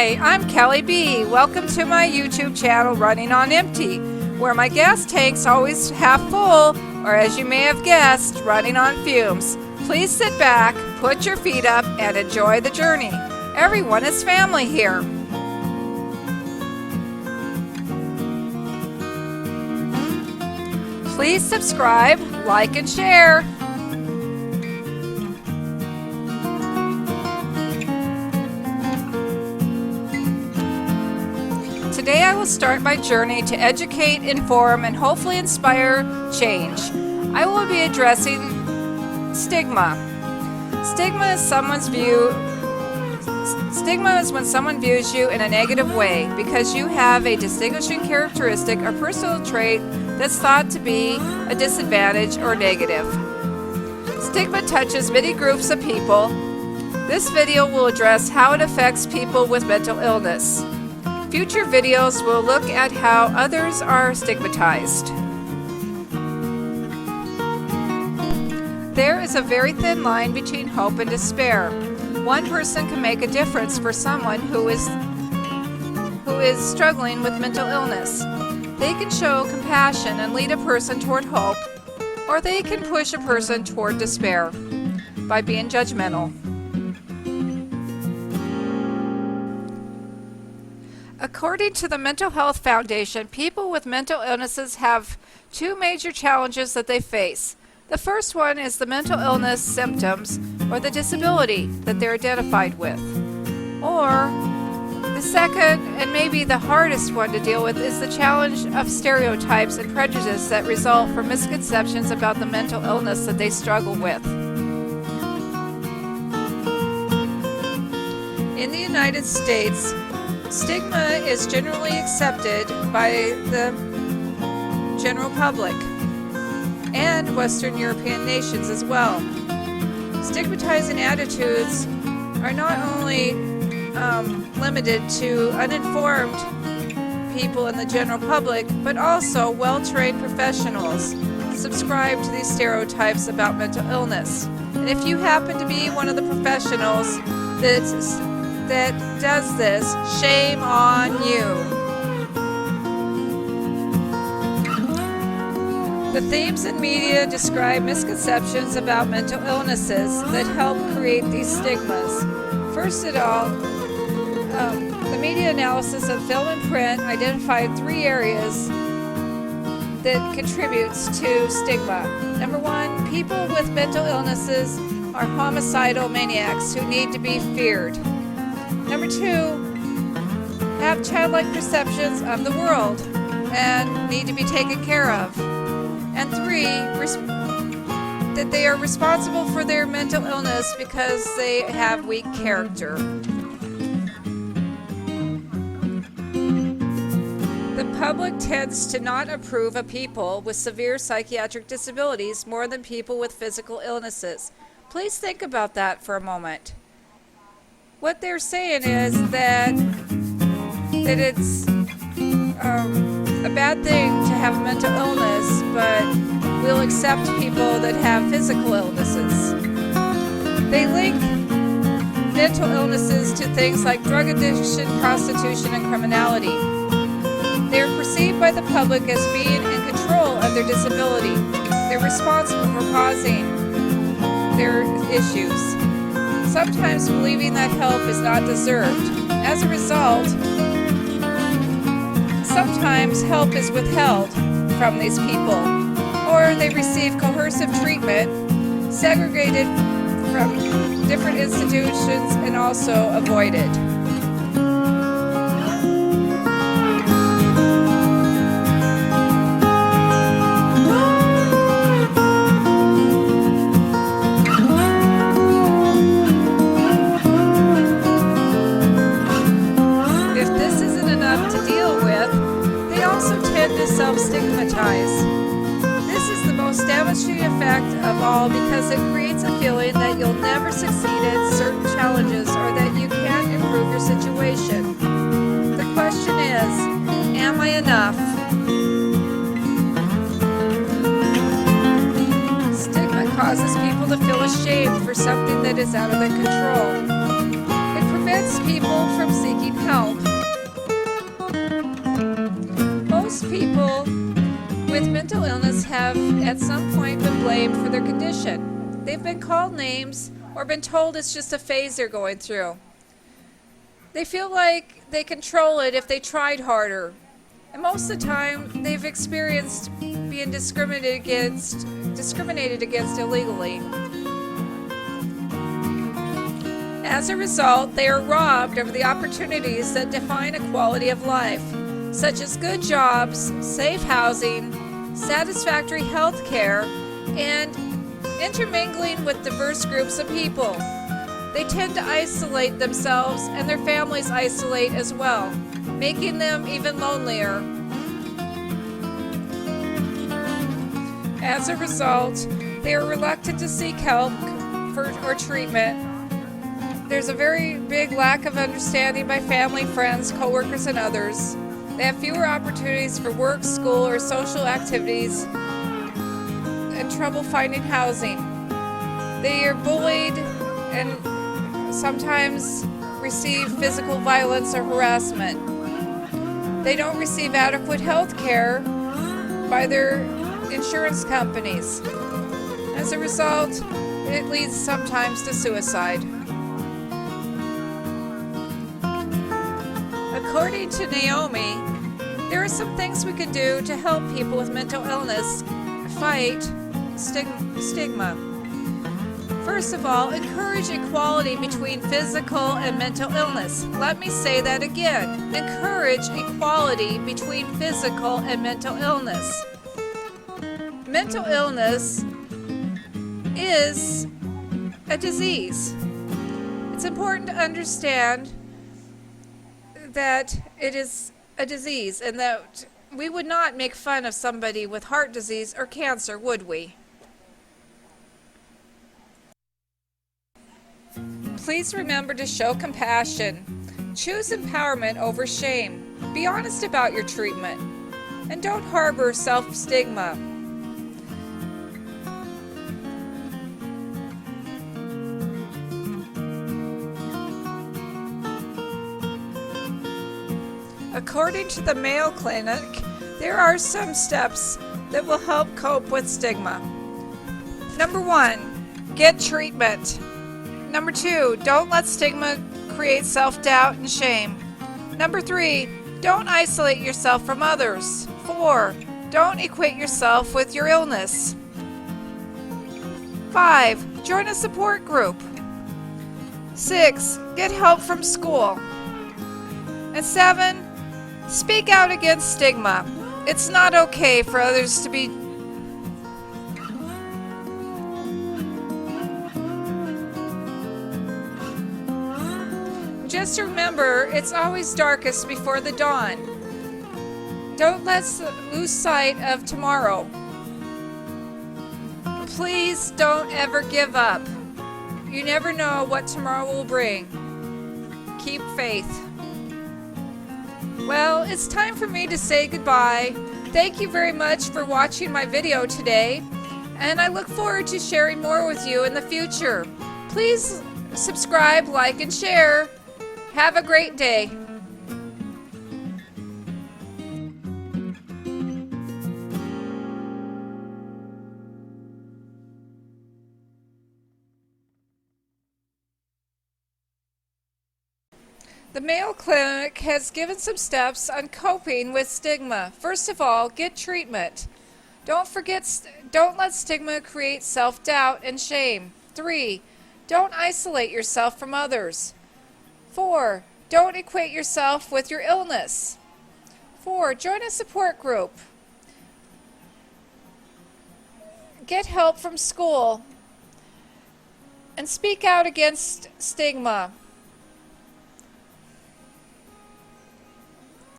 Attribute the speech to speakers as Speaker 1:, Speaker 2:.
Speaker 1: Hi, I'm Kelly B. Welcome to my YouTube channel, Running on Empty, where my gas tank's always half full, or as you may have guessed, running on fumes. Please sit back, put your feet up, and enjoy the journey. Everyone is family here. Please subscribe, like, and share. Today I will start my journey to educate, inform, and hopefully inspire change. I will be addressing stigma. Stigma is when someone views you in a negative way because you have a distinguishing characteristic or personal trait that's thought to be a disadvantage or negative. Stigma touches many groups of people. This video will address how it affects people with mental illness. Future videos will look at how others are stigmatized. There is a very thin line between hope and despair. One person can make a difference for someone who is struggling with mental illness. They can show compassion and lead a person toward hope, or they can push a person toward despair by being judgmental. According to the Mental Health Foundation, people with mental illnesses have two major challenges that they face. The first one is the mental illness symptoms or the disability that they're identified with. Or the second, and maybe the hardest one to deal with, is the challenge of stereotypes and prejudice that result from misconceptions about the mental illness that they struggle with. In the United States, stigma is generally accepted by the general public and Western European nations as well. Stigmatizing attitudes are not only limited to uninformed people in the general public, but also well-trained professionals subscribe to these stereotypes about mental illness. And if you happen to be one of the professionals that does this, shame on you. The themes in media describe misconceptions about mental illnesses that help create these stigmas. First of all, the media analysis of film and print identified three areas that contributes to stigma. Number one, people with mental illnesses are homicidal maniacs who need to be feared. Number two, have childlike perceptions of the world and need to be taken care of. And three, that they are responsible for their mental illness because they have weak character. The public tends to not approve of people with severe psychiatric disabilities more than people with physical illnesses. Please think about that for a moment. What they're saying is that it's a bad thing to have mental illness, but we'll accept people that have physical illnesses. They link mental illnesses to things like drug addiction, prostitution, and criminality. They are perceived by the public as being in control of their disability. They're responsible for causing their issues, sometimes believing that help is not deserved. As a result, sometimes help is withheld from these people, or they receive coercive treatment, segregated from different institutions, and also avoided. To self-stigmatize. This is the most damaging effect of all because it creates a feeling that you'll never succeed at certain challenges or that you can't improve your situation. The question is, am I enough? Stigma causes people to feel ashamed for something that is out of their control. It prevents prevents people from seeking help. Most people with mental illness have at some point been blamed for their condition. They've been called names or been told it's just a phase they're going through. They feel like they control it if they tried harder. And most of the time, they've experienced being discriminated against illegally. As a result, they are robbed of the opportunities that define a quality of life, such as good jobs, safe housing, satisfactory health care, and intermingling with diverse groups of people. They tend to isolate themselves, and their families isolate as well, making them even lonelier. As a result, they are reluctant to seek help or treatment. There's a very big lack of understanding by family, friends, coworkers, and others. They have fewer opportunities for work, school, or social activities, and trouble finding housing. They are bullied and sometimes receive physical violence or harassment. They don't receive adequate health care by their insurance companies. As a result, it leads sometimes to suicide. According to Naomi, there are some things we can do to help people with mental illness fight stigma. First of all, encourage equality between physical and mental illness. Let me say that again. Encourage equality between physical and mental illness. Mental illness is a disease. It's important to understand that it is a disease and that we would not make fun of somebody with heart disease or cancer, would we? Please remember to show compassion. Choose empowerment over shame. Be honest about your treatment. And don't harbor self-stigma. According to the Mayo Clinic, there are some steps that will help cope with stigma. Number 1, get treatment. Number 2, don't let stigma create self-doubt and shame. Number 3, don't isolate yourself from others. 4, don't equate yourself with your illness. 5, join a support group. 6, get help from school. And 7, speak out against stigma. It's not okay for others to be Just remember, it's always darkest before the dawn. Don't let's lose sight of tomorrow. Please don't ever give up. You never know what tomorrow will bring. Keep faith. Well, it's time for me to say goodbye. Thank you very much for watching my video today, and I look forward to sharing more with you in the future. Please subscribe, like, and share. Have a great day. The Mayo Clinic has given some steps on coping with stigma. First of all, get treatment. Don't let stigma create self-doubt and shame. 3, don't isolate yourself from others. 4, don't equate yourself with your illness. 4, join a support group. Get help from school. And speak out against stigma.